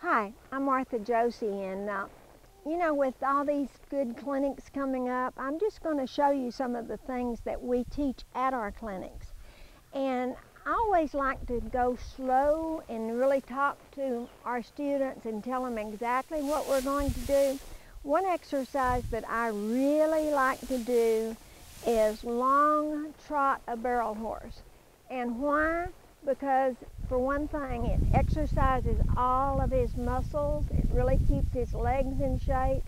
Hi, I'm Martha Josey, and you know, with all these good clinics coming up, I'm just going to show you some of the things that we teach at our clinics. And I always like to go slow and really talk to our students and tell them exactly what we're going to do. One exercise that I really like to do is long trot a barrel horse. And why? Because for one thing, it exercises all of his muscles. It really keeps his legs in shape.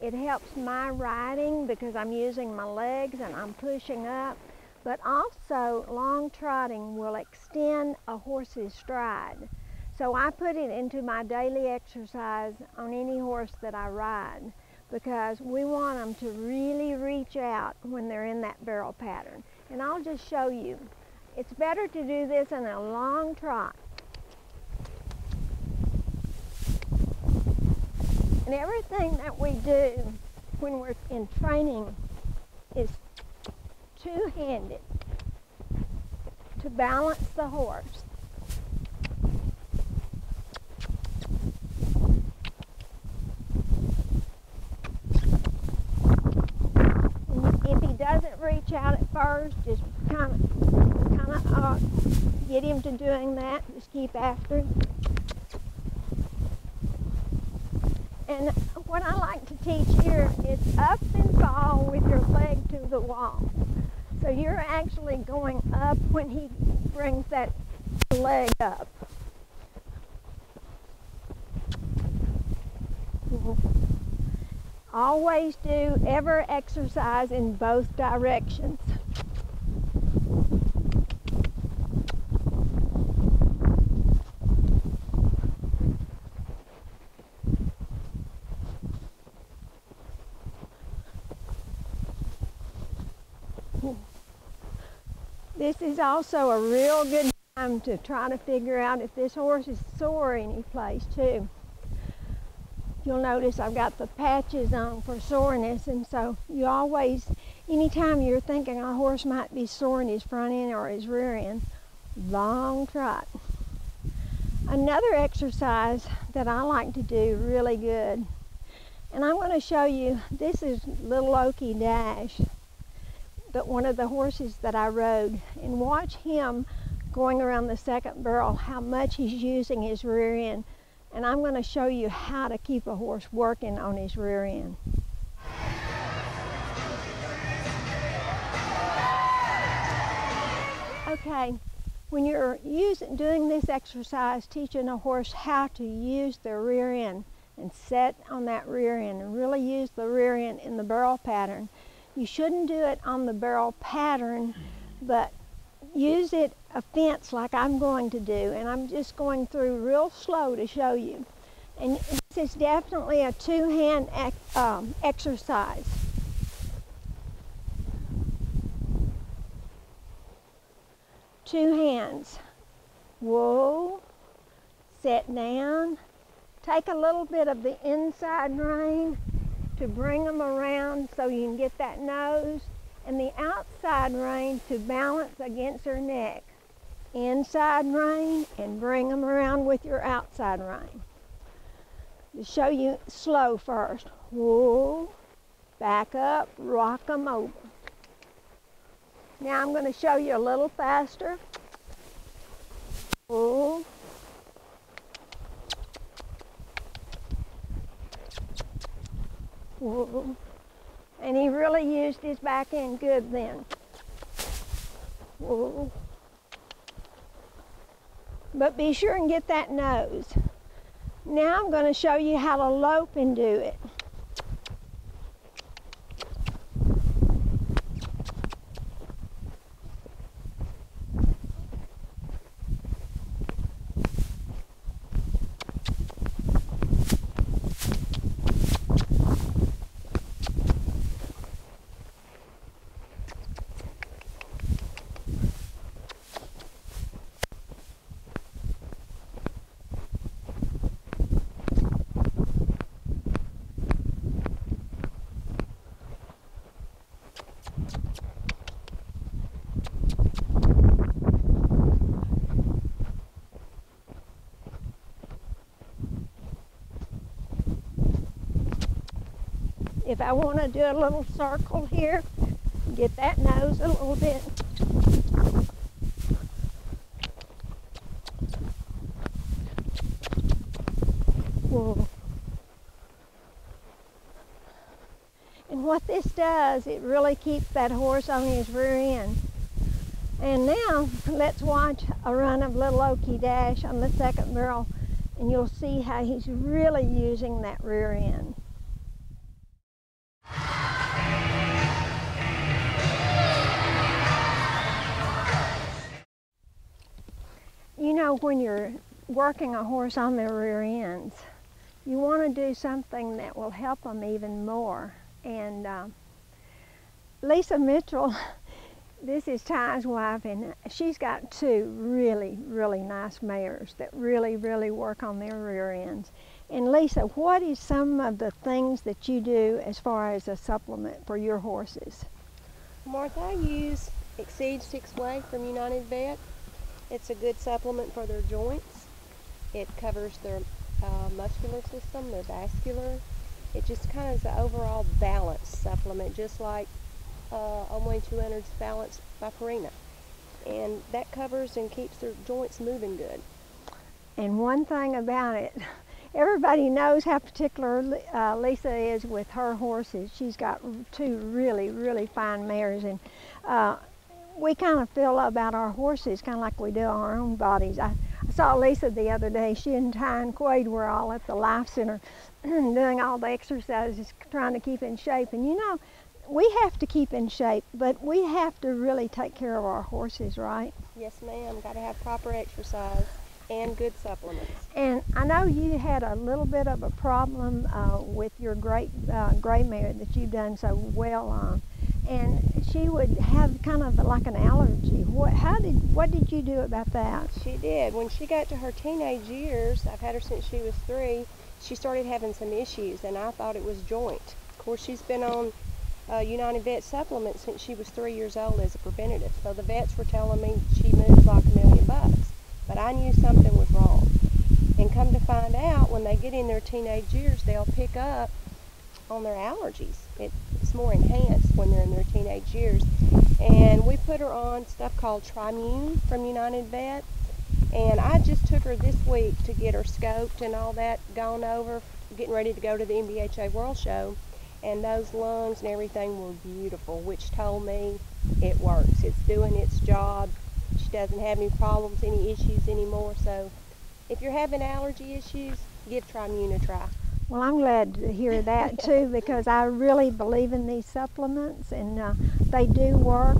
It helps my riding because I'm using my legs and I'm pushing up. But also, long trotting will extend a horse's stride. So I put it into my daily exercise on any horse that I ride because we want them to really reach out when they're in that barrel pattern. And I'll just show you. It's better to do this in a long trot. And everything that we do when we're in training is two-handed to balance the horse. And if he doesn't reach out at first, just kind of get him to doing that. Just keep after him. And what I like to teach here is up and fall with your leg to the wall. So you're actually going up when he brings that leg up. Always do ever exercise in both directions. This is also a real good time to try to figure out if this horse is sore any place too. You'll notice I've got the patches on for soreness, and so you always, anytime you're thinking a horse might be sore in his front end or his rear end, long trot. Another exercise that I like to do really good, and I'm going to show you, this is Little Okie Dash, but one of the horses that I rode, and watch him going around the second barrel, how much he's using his rear end. And I'm going to show you how to keep a horse working on his rear end. Okay, when you're doing this exercise, teaching a horse how to use their rear end and set on that rear end and really use the rear end in the barrel pattern. You shouldn't do it on the barrel pattern, but use it a fence like I'm going to do, and I'm just going through real slow to show you. And this is definitely a two-hand exercise. Two hands. Whoa, sit down. Take a little bit of the inside rein to bring them around so you can get that nose, and the outside rein to balance against her neck. Inside rein and bring them around with your outside rein. To show you slow first. Whoa, back up, rock them over. Now I'm going to show you a little faster. Whoa. Whoa. And he really used his back end good then. Whoa. But be sure and get that nose. Now I'm going to show you how to lope and do it. if I want to do a little circle here, get that nose a little bit. Whoa. And what this does, it really keeps that horse on his rear end. And now let's watch a run of Little Okie Dash on the second barrel, and you'll see how he's really using that rear end. You know, when you're working a horse on their rear ends, you want to do something that will help them even more. And Lisa Mitchell, this is Ty's wife, and she's got two really, really nice mares that really, really work on their rear ends. And Lisa, what is some of the things that you do as far as a supplement for your horses? Martha, I use Exceed 6-Way from United Vet. It's a good supplement for their joints. It covers their muscular system, their vascular. It just kind of is an overall balanced supplement, just like Omway 200's Balance by Purina. And that covers and keeps their joints moving good. And one thing about it, everybody knows how particular Lisa is with her horses. She's got two really, really fine mares, and we kind of feel about our horses kind of like we do our own bodies. I saw Lisa the other day. She and Ty and Quade were all at the Life Center doing all the exercises, trying to keep in shape. And you know, we have to keep in shape, but we have to really take care of our horses, right? Yes, ma'am. Got to have proper exercise and good supplements. And I know you had a little bit of a problem with your great gray mare that you've done so well on. And she would have kind of like an allergy. What did you do about that? She did. When she got to her teenage years, I've had her since she was 3, she started having some issues, and I thought it was joint. Of course, she's been on United Vet supplements since she was 3 years old as a preventative. So the vets were telling me she moves like $1,000,000. But I knew something was wrong. And come to find out, when they get in their teenage years, they'll pick up on their allergies. It's more enhanced when they're in their teenage years. And we put her on stuff called Trimune from United Vet. And I just took her this week to get her scoped and all that gone over, getting ready to go to the NBHA World Show. And those lungs and everything were beautiful, which told me it works. It's doing its job. She doesn't have any problems, any issues anymore. So if you're having allergy issues, give Trimune a try. Well, I'm glad to hear that too, because I really believe in these supplements, and they do work.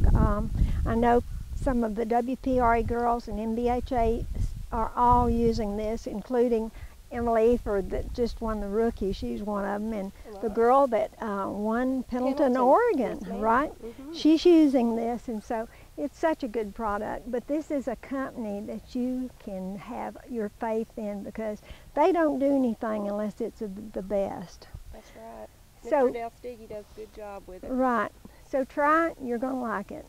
I know some of the WPRA girls and MBHA are all using this, including Emily Eford that just won the rookie. She's one of them, and the girl that won Pendleton, Oregon, yes, right? Mm-hmm. She's using this, and so it's such a good product. But this is a company that you can have your faith in, because they don't do anything unless it's the best. That's right. So, Mr. Del Stiggy does a good job with it. Right. So try it. You're going to like it.